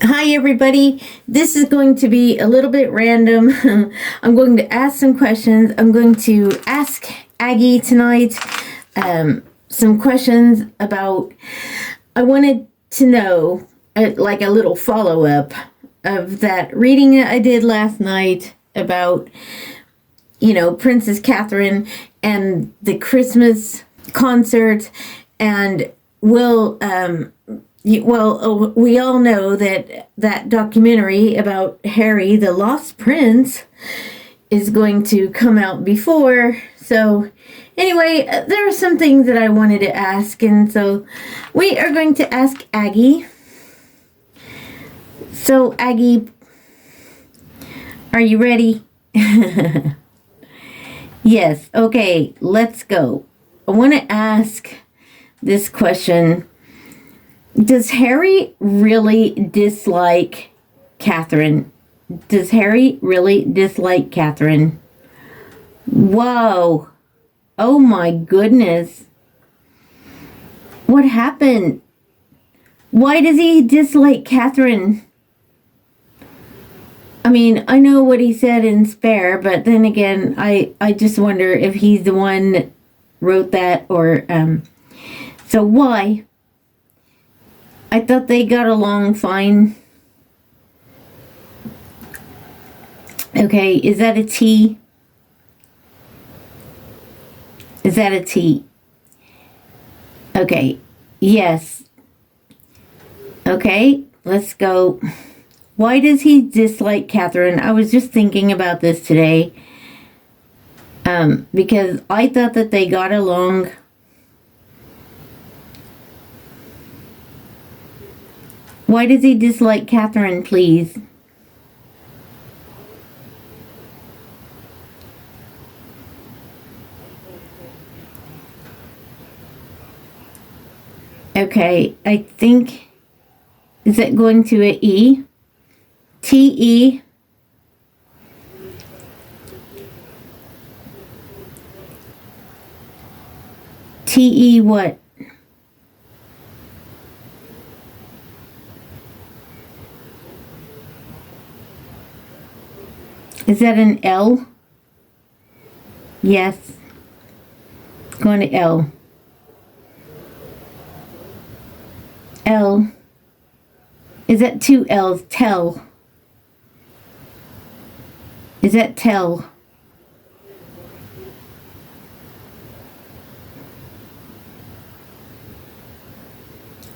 Hi, everybody. This is going to be a little bit random. I'm going to ask some questions. I'm going to ask Aggie tonight some questions about. I wanted to know, like a little follow up of that reading that I did last night about, Princess Catherine and the Christmas concert. And will we all know that documentary about Harry, the Lost Prince, is going to come out before. So, anyway, there are some things that I wanted to ask, and so we are going to ask Aggie. So, Aggie, are you ready? Yes. Okay, let's go. I want to ask this question. Does Harry really dislike Catherine? Does Harry really dislike Catherine? Whoa. Oh my goodness. What happened? Why does he dislike Catherine? I mean, I know what he said in Spare, but then again, I just wonder if he's the one that wrote that or, so why? I thought they got along fine. Okay, is that a T? Is that a T? Okay, yes. Okay, let's go. Why does he dislike Catherine? I was just thinking about this today. Because I thought that they got along. Why does he dislike Catherine, please? Okay, I think, is it going to a E? T-E. T-E what? Is that an L? Yes. Going to L. L. Is that two L's? Tell. Is that tell?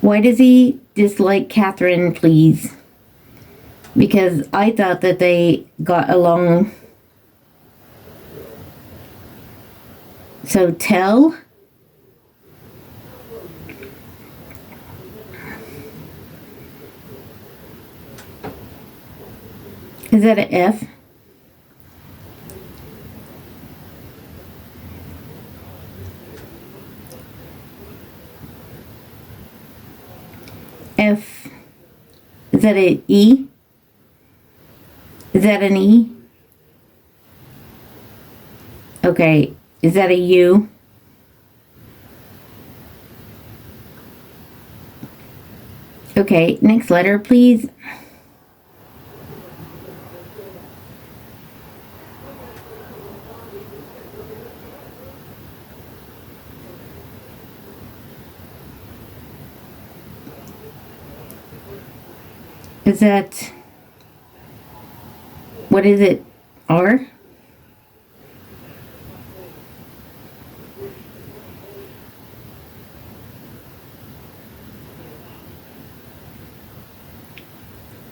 Why does he dislike Catherine, please? Because I thought that they got along. So tell. Is that an F? F. Is that an E? Is that an E? Okay. Is that a U? Okay. Next letter, please. Is that, what is it? R?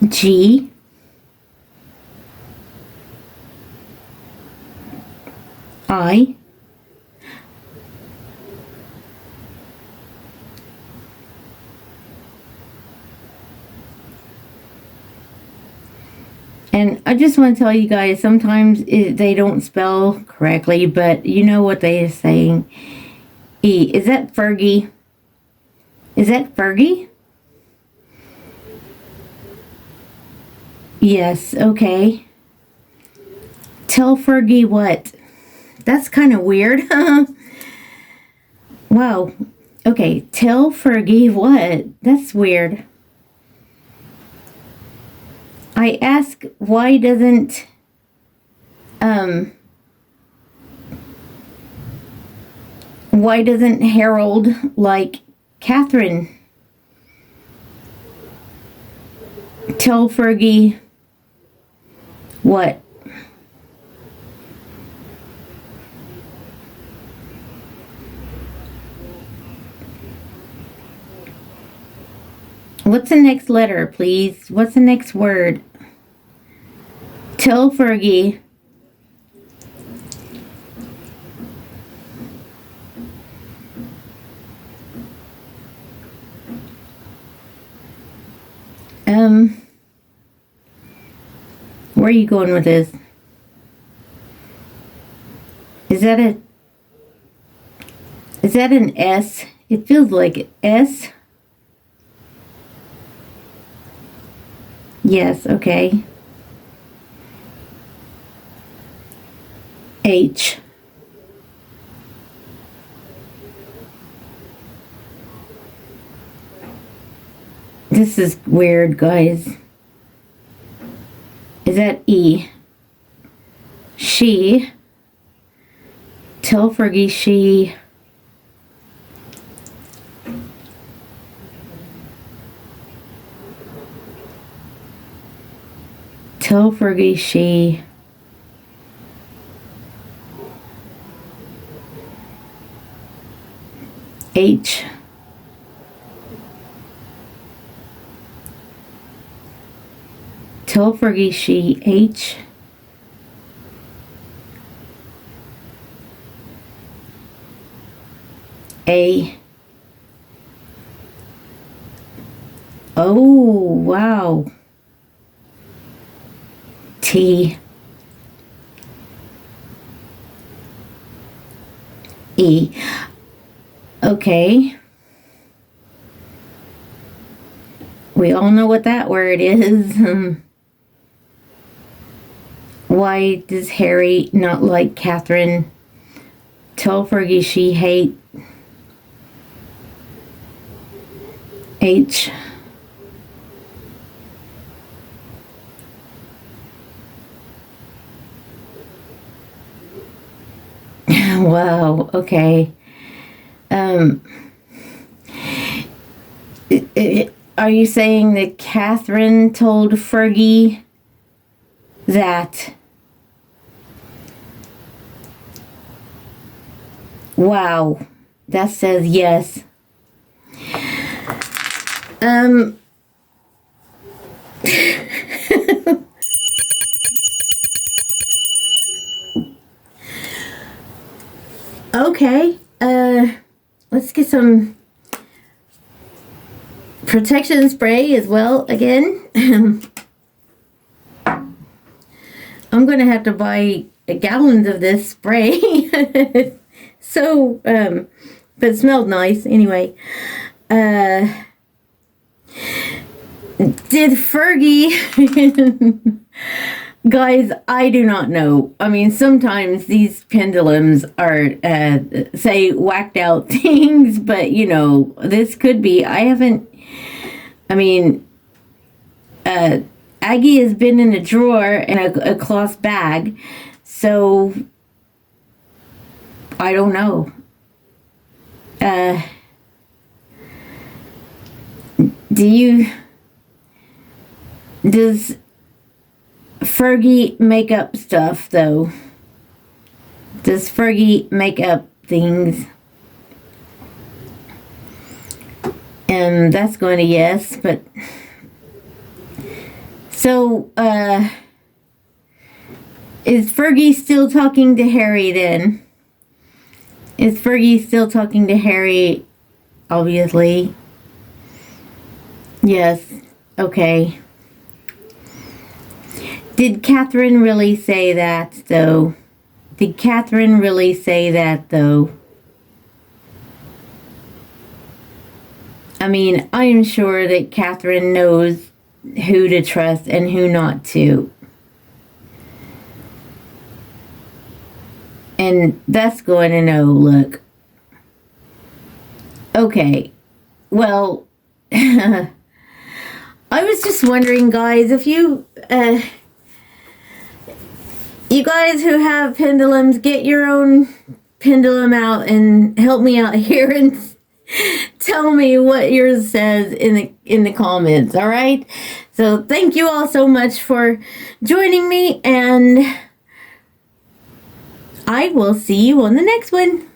G? I? And I just want to tell you guys, sometimes they don't spell correctly, but you know what they are saying. E. Is that Fergie? Is that Fergie? Yes, okay. Tell Fergie what? That's kind of weird. Wow. Okay, tell Fergie what? That's weird. I ask, why doesn't Harold like Catherine? Tell Fergie what? What's the next letter, please? What's the next word? Tell Fergie. Where are you going with this? Is that an S? It feels like S. Yes, okay. H. This is weird, guys. Is that E? She. Tell Fergie she. Tell Fergie she. H. Tell Fergie she. H. A. Oh, wow. T. E. Okay. We all know what that word is. Why does Harry not like Catherine? Tell Fergie she hate. H. Wow, okay. Are you saying that Catherine told Fergie that? Wow, that says yes. Okay, let's get some protection spray as well again. I'm gonna have to buy gallons of this spray. So, but it smelled nice anyway. Did Fergie... Guys, I do not know. I mean, sometimes these pendulums are, say, whacked out things, but, you know, this could be. Aggie has been in a drawer in a cloth bag, so I don't know. Does Fergie make up stuff, though? Does Fergie make up things? And that's going to yes, but... So, is Fergie still talking to Harry, then? Is Fergie still talking to Harry? Obviously. Yes. Okay. Did Catherine really say that, though? Did Catherine really say that, though? I mean, I'm sure that Catherine knows who to trust and who not to. And that's going to know, look. Okay. Well, I was just wondering, guys, if you guys who have pendulums, get your own pendulum out and help me out here and tell me what yours says in the comments. All right. So thank you all so much for joining me, and I will see you on the next one.